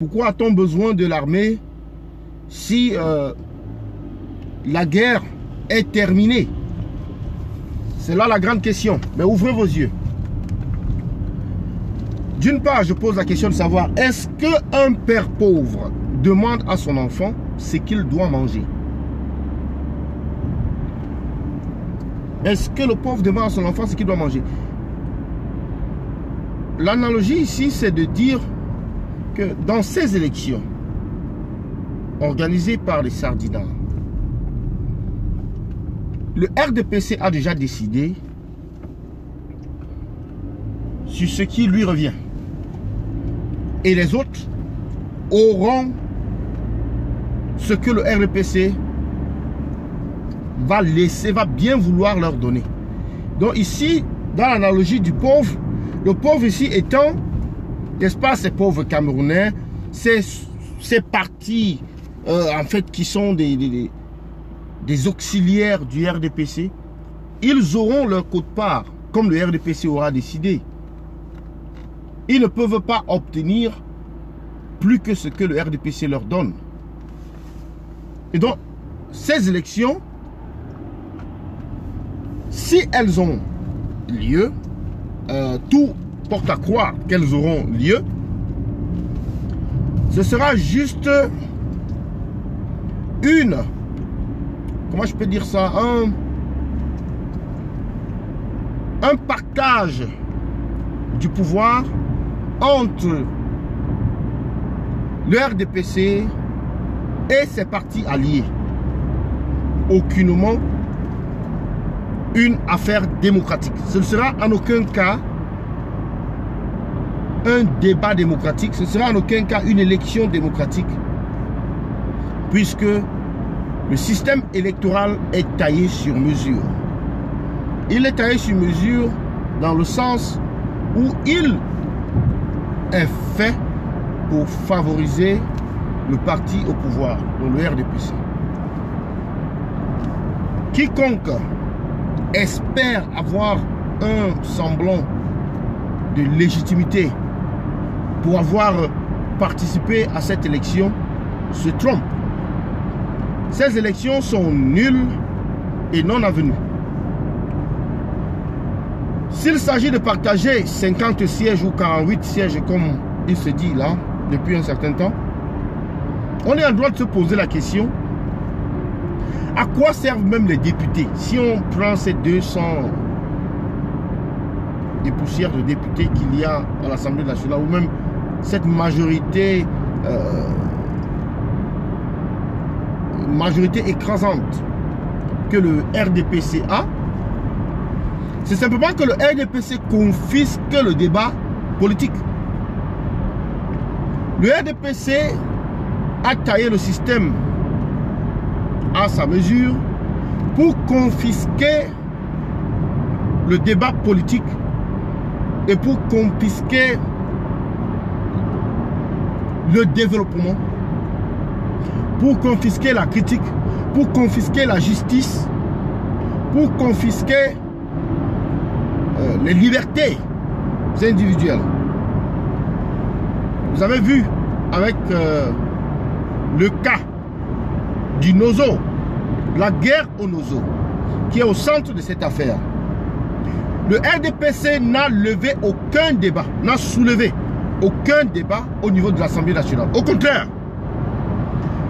Pourquoi a-t-on besoin de l'armée si la guerre est terminée? C'est là la grande question. Mais ouvrez vos yeux. D'une part, je pose la question de savoir, est-ce qu'un père pauvre demande à son enfant ce qu'il doit manger? Est-ce que le pauvre demande à son enfant ce qu'il doit manger? L'analogie ici, c'est de dire que dans ces élections organisées par les Sardinats, le RDPC a déjà décidé sur ce qui lui revient. Et les autres auront ce que le RDPC va laisser, va bien vouloir leur donner. Donc ici, dans l'analogie du pauvre, le pauvre ici étant, n'est-ce pas, ces pauvres Camerounais, ces partis, en fait, qui sont des auxiliaires du RDPC, ils auront leur quote-part, comme le RDPC aura décidé. Ils ne peuvent pas obtenir plus que ce que le RDPC leur donne. Et donc, ces élections, si elles ont lieu, tout porte à croire qu'elles auront lieu, ce sera juste une, comment je peux dire ça, un partage du pouvoir entre le RDPC et ses partis alliés. Aucunement une affaire démocratique. Ce ne sera en aucun cas un débat démocratique, ce ne sera en aucun cas une élection démocratique, puisque le système électoral est taillé sur mesure. Il est taillé sur mesure dans le sens où il est fait pour favoriser le parti au pouvoir, donc le RDPC. Quiconque espère avoir un semblant de légitimité pour avoir participé à cette élection se trompe. Ces élections sont nulles et non avenues. S'il s'agit de partager 50 sièges ou 48 sièges, comme il se dit là, depuis un certain temps, on est en droit de se poser la question, à quoi servent même les députés? Si on prend ces 200 des poussières de députés qu'il y a à l'Assemblée nationale, ou même cette majorité écrasante que le RDPC a, c'est simplement que le RDPC confisque le débat politique. Le RDPC a taillé le système à sa mesure pour confisquer le débat politique et pour confisquer le développement, pour confisquer la critique, pour confisquer la justice, pour confisquer les libertés individuelles. Vous avez vu avec le cas du Nozo, la guerre au Nozo, qui est au centre de cette affaire. Le RDPC n'a levé aucun débat, n'a soulevé aucun débat au niveau de l'Assemblée nationale. Au contraire,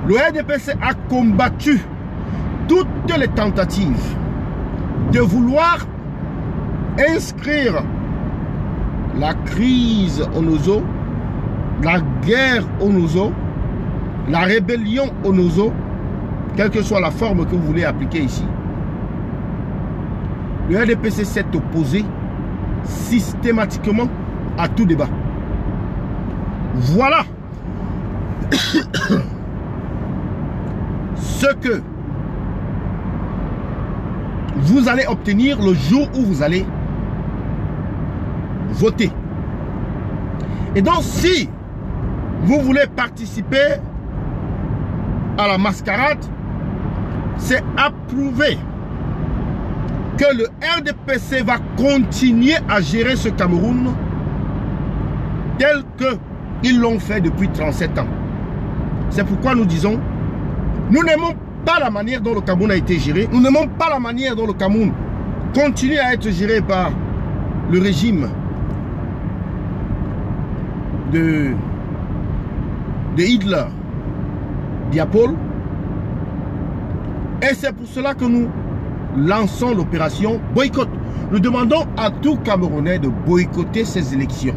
le RDPC a combattu toutes les tentatives de vouloir inscrire la crise au Nozo, la guerre au Nozo, la rébellion au Nozo, quelle que soit la forme que vous voulez appliquer ici. Le RDPC s'est opposé systématiquement à tout débat. Voilà ce que vous allez obtenir le jour où vous allez voter. Et donc, si vous voulez participer à la mascarade, c'est approuver que le RDPC va continuer à gérer ce Cameroun tel que Ils l'ont fait depuis 37 ans. C'est pourquoi nous disons, nous n'aimons pas la manière dont le Cameroun a été géré. Nous n'aimons pas la manière dont le Cameroun continue à être géré par le régime de Hitler, Diapol. Et c'est pour cela que nous lançons l'opération boycott. Nous demandons à tout Camerounais de boycotter ces élections.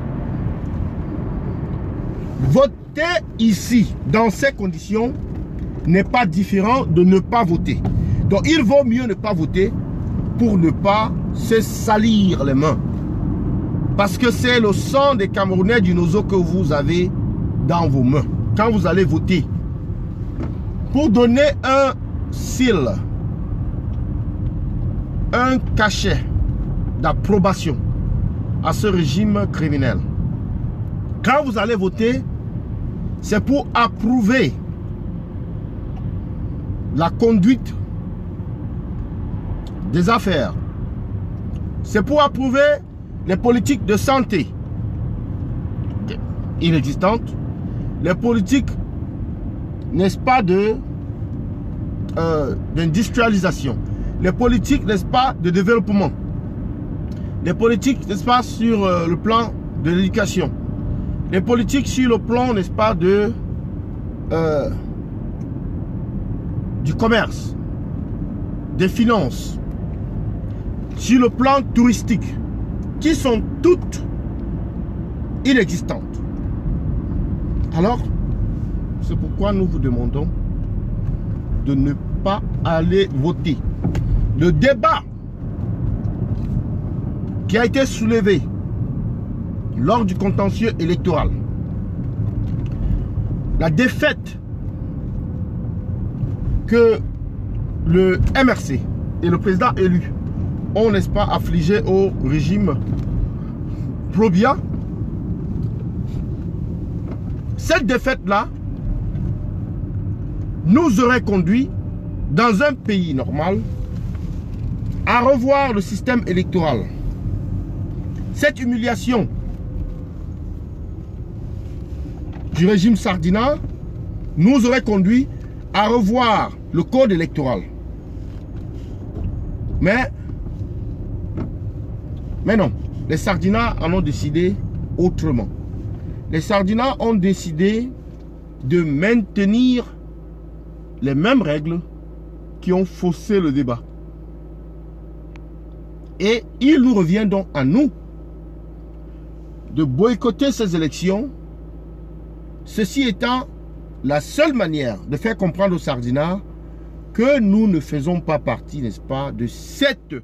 Voter ici, dans ces conditions, n'est pas différent de ne pas voter. Donc il vaut mieux ne pas voter pour ne pas se salir les mains. Parce que c'est le sang des Camerounais du Nozo que vous avez dans vos mains. Quand vous allez voter, pour donner un seal, un cachet d'approbation à ce régime criminel. Quand vous allez voter, c'est pour approuver la conduite des affaires. C'est pour approuver les politiques de santé inexistantes, les politiques, n'est-ce pas, d'industrialisation, les politiques, n'est-ce pas, de développement, les politiques, n'est-ce pas, sur le plan de l'éducation, les politiques sur le plan, n'est-ce pas, de du commerce, des finances, sur le plan touristique, qui sont toutes inexistantes. Alors, c'est pourquoi nous vous demandons de ne pas aller voter. Le débat qui a été soulevé lors du contentieux électoral, la défaite que le MRC et le président élu ont, n'est-ce pas, affligé au régime pro-Biya, cette défaite-là nous aurait conduit, dans un pays normal, à revoir le système électoral. Cette humiliation du régime Sardina nous aurait conduit à revoir le code électoral. Mais non, les Sardinas en ont décidé autrement. Les Sardinas ont décidé de maintenir les mêmes règles qui ont faussé le débat. Et il nous revient donc à nous de boycotter ces élections, ceci étant la seule manière de faire comprendre aux Sardinas que nous ne faisons pas partie, n'est-ce pas, de cette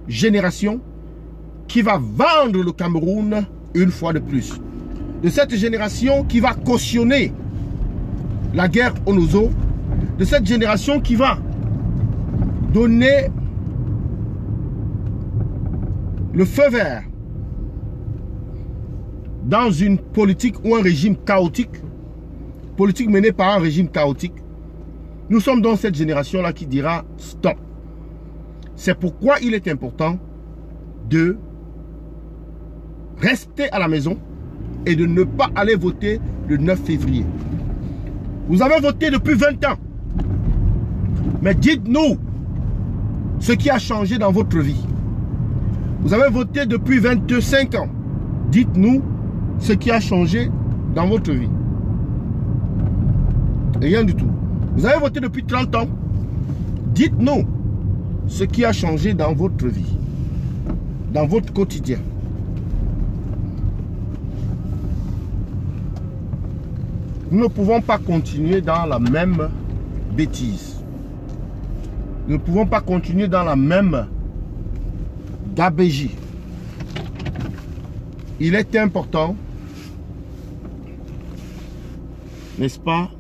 génération qui va vendre le Cameroun une fois de plus. De cette génération qui va cautionner la guerre au Nozo, de cette génération qui va donner le feu vert dans une politique ou un régime chaotique, politique menée par un régime chaotique. Nous sommes dans cette génération-là qui dira stop. C'est pourquoi il est important de rester à la maison et de ne pas aller voter le 9 février. Vous avez voté depuis 20 ans. Mais dites-nous ce qui a changé dans votre vie. Vous avez voté depuis 25 ans. Dites-nous ce qui a changé dans votre vie. Rien du tout. Vous avez voté depuis 30 ans. Dites-nous ce qui a changé dans votre vie, dans votre quotidien. Nous ne pouvons pas continuer dans la même bêtise. Nous ne pouvons pas continuer dans la même gabégie. Il est important, n'est-ce pas,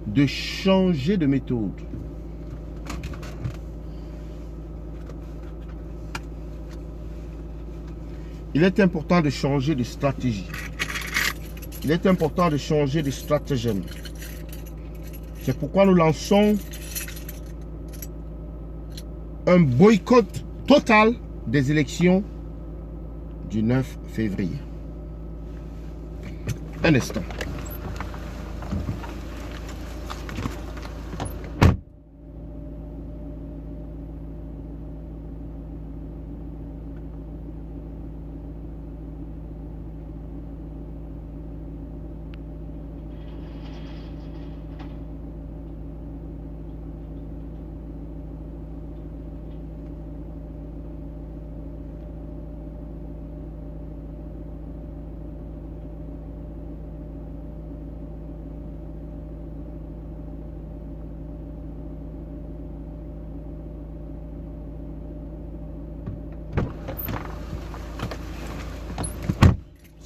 de changer de méthode. Il est important de changer de stratégie. Il est important de changer de stratagème. C'est pourquoi nous lançons un boycott total des élections du 9 février. Un instant.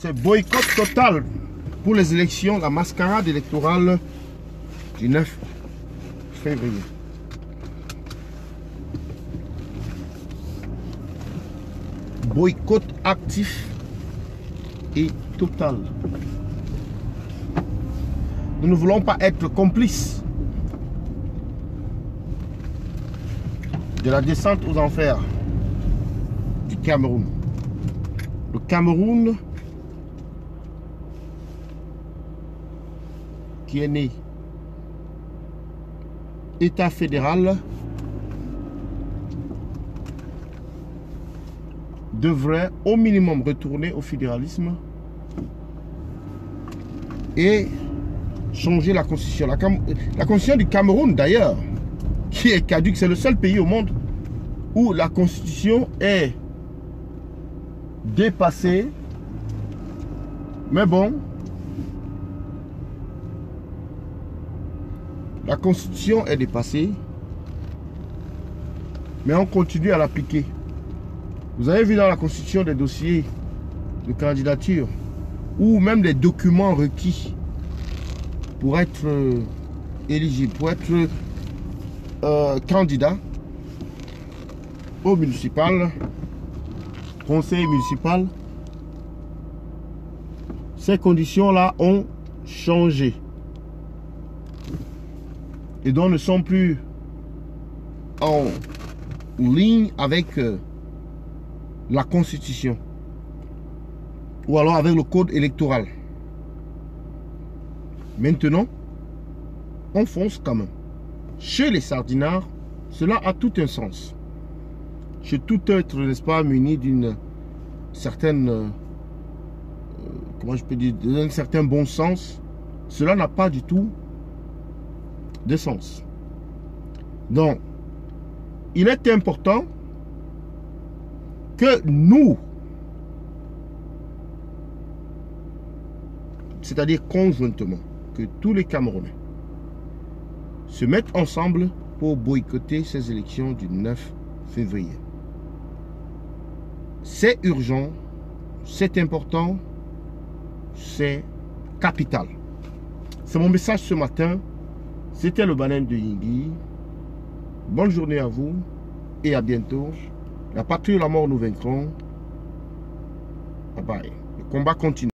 C'est boycott total pour les élections, la mascarade électorale du 9 février. Boycott actif et total. Nous ne voulons pas être complices de la descente aux enfers du Cameroun. Le Cameroun qui est né État fédéral devrait au minimum retourner au fédéralisme et changer la constitution. La constitution du Cameroun d'ailleurs, qui est caduque, c'est le seul pays au monde où la constitution est dépassée. Mais bon, la constitution est dépassée, mais on continue à l'appliquer. Vous avez vu dans la constitution des dossiers de candidature ou même des documents requis pour être éligible, pour être candidat au municipal, conseil municipal. Ces conditions-là ont changé. Et donc ne sont plus en ligne avec la constitution ou alors avec le code électoral. Maintenant, on fonce quand même. Chez les sardinards, cela a tout un sens. Chez tout être, n'est-ce pas, muni d'une certaine, comment je peux dire, d'un certain bon sens, cela n'a pas du tout de sens. Donc, il est important que nous, c'est-à-dire conjointement, que tous les Camerounais se mettent ensemble pour boycotter ces élections du 9 février. C'est urgent, c'est important, c'est capital. C'est mon message ce matin. C'était le Banem de Yingui. Bonne journée à vous et à bientôt. La patrie et la mort nous vaincront. Bye bye. Le combat continue.